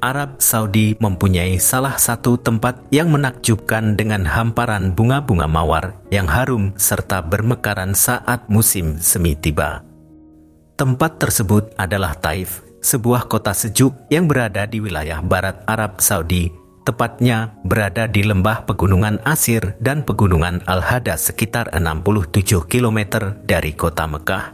Arab Saudi mempunyai salah satu tempat yang menakjubkan dengan hamparan bunga-bunga mawar yang harum serta bermekaran saat musim semi tiba. Tempat tersebut adalah Taif, sebuah kota sejuk yang berada di wilayah barat Arab Saudi, tepatnya berada di lembah pegunungan Asir dan pegunungan Al-Hada sekitar 67 km dari kota Mekah.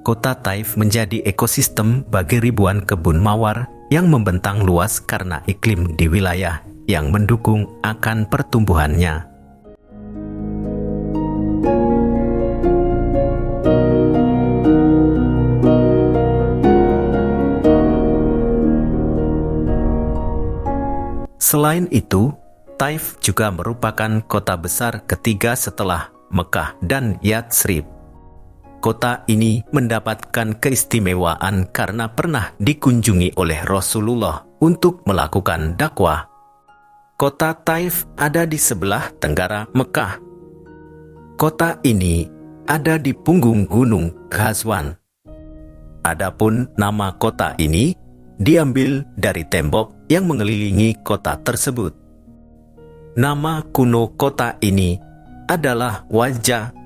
Kota Taif menjadi ekosistem bagi ribuan kebun mawar yang membentang luas karena iklim di wilayah yang mendukung akan pertumbuhannya. Selain itu, Taif juga merupakan kota besar ketiga setelah Mekah dan Yatsrib. Kota ini mendapatkan keistimewaan karena pernah dikunjungi oleh Rasulullah untuk melakukan dakwah. Kota Taif ada di sebelah tenggara Mekah. Kota ini ada di punggung gunung Ghazwan. Adapun nama kota ini diambil dari tembok yang mengelilingi kota tersebut. Nama kuno kota ini adalah Wajah.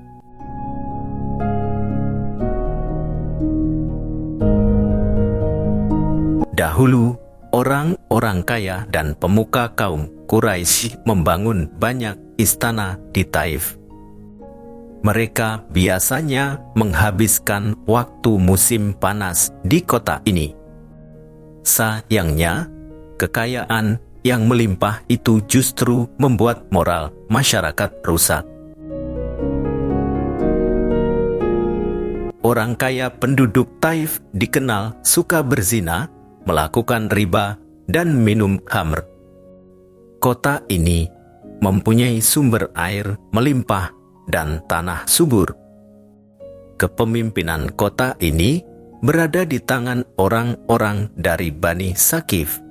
Dahulu, orang-orang kaya dan pemuka kaum Quraisy membangun banyak istana di Taif. Mereka biasanya menghabiskan waktu musim panas di kota ini. Sayangnya, kekayaan yang melimpah itu justru membuat moral masyarakat rusak. Orang kaya penduduk Taif dikenal suka berzina, melakukan riba, dan minum khamr. Kota ini mempunyai sumber air melimpah dan tanah subur. Kepemimpinan kota ini berada di tangan orang-orang dari Bani Saqif.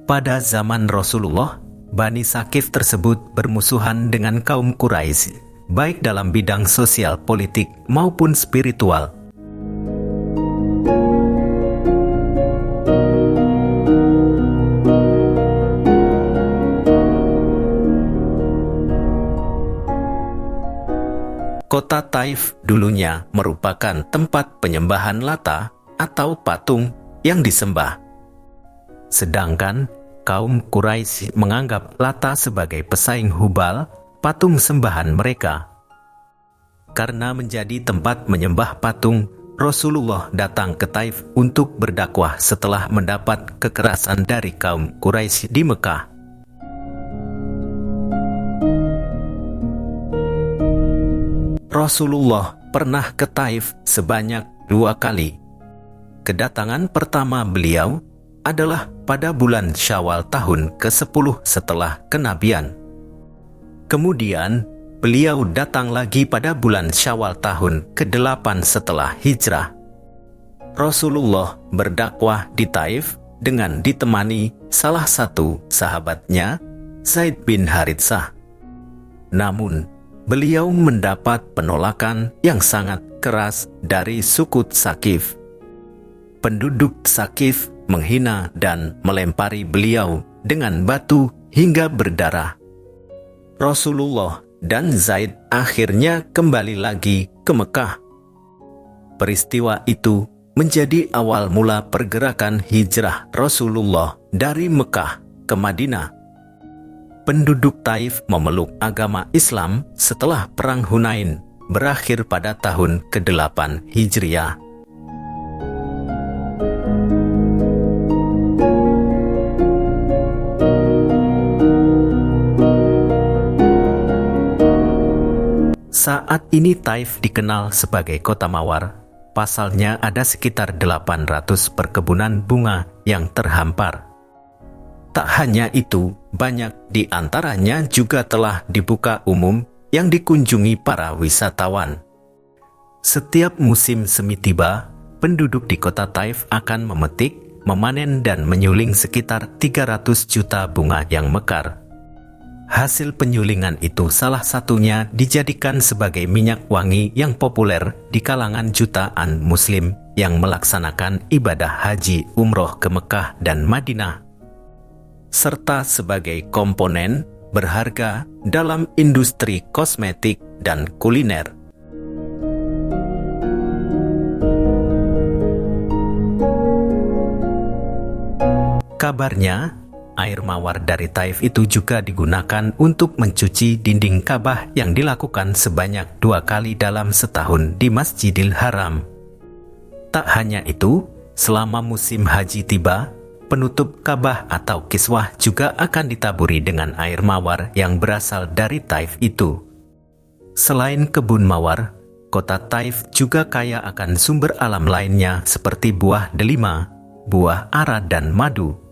Pada zaman Rasulullah, Bani Saqif tersebut bermusuhan dengan kaum Quraisy, baik dalam bidang sosial, politik, maupun spiritual. Kota Taif dulunya merupakan tempat penyembahan Lata atau patung yang disembah. Sedangkan kaum Quraisy menganggap Lata sebagai pesaing Hubal, patung sembahan mereka. Karena menjadi tempat menyembah patung, Rasulullah datang ke Taif untuk berdakwah setelah mendapat kekerasan dari kaum Quraisy di Mekah. Rasulullah pernah ke Taif sebanyak 2 kali. Kedatangan pertama beliau adalah pada bulan Syawal tahun ke-10 setelah kenabian. Kemudian, beliau datang lagi pada bulan Syawal tahun ke-8 setelah hijrah. Rasulullah berdakwah di Taif dengan ditemani salah satu sahabatnya, Zaid bin Haritsah. Namun, beliau mendapat penolakan yang sangat keras dari suku Saqif. Penduduk Saqif menghina dan melempari beliau dengan batu hingga berdarah. Rasulullah dan Zaid akhirnya kembali lagi ke Mekah. Peristiwa itu menjadi awal mula pergerakan hijrah Rasulullah dari Mekah ke Madinah. Penduduk Taif memeluk agama Islam setelah Perang Hunain berakhir pada tahun ke-8 Hijriah. Saat ini Taif dikenal sebagai kota mawar. Pasalnya ada sekitar 800 perkebunan bunga yang terhampar. Tak hanya itu, banyak di antaranya juga telah dibuka umum yang dikunjungi para wisatawan. Setiap musim semi tiba, penduduk di kota Taif akan memetik, memanen dan menyuling sekitar 300 juta bunga yang mekar. Hasil penyulingan itu salah satunya dijadikan sebagai minyak wangi yang populer di kalangan jutaan muslim yang melaksanakan ibadah haji umroh ke Mekah dan Madinah, serta sebagai komponen berharga dalam industri kosmetik dan kuliner. Kabarnya, air mawar dari Taif itu juga digunakan untuk mencuci dinding Ka'bah yang dilakukan sebanyak 2 kali dalam setahun di Masjidil Haram. Tak hanya itu, selama musim haji tiba, penutup Ka'bah atau kiswah juga akan ditaburi dengan air mawar yang berasal dari Taif itu. Selain kebun mawar, kota Taif juga kaya akan sumber alam lainnya seperti buah delima, buah ara dan madu.